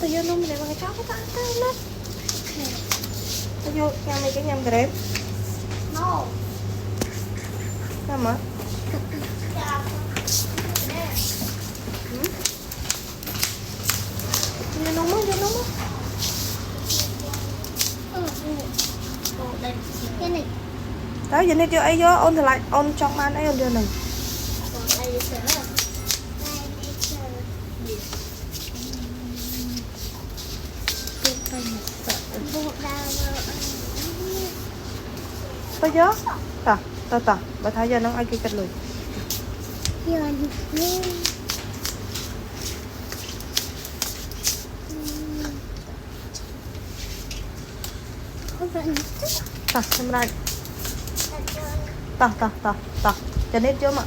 tao vô luôn để mà cái chó của tao lên. Tao vô nhâm này cái nhâm cái đếm. No. Sao mà? Vô nóng á, vô nóng á. Cái này. Đó, giờ này cho ai vô, ôn thì lại, ôn trong ăn ấy ôn vô này. Tao vô. Tao, bà thấy giờ nó ai kia cắt lùi. Ta, xem lại. Ta. Cho nên chưa mà.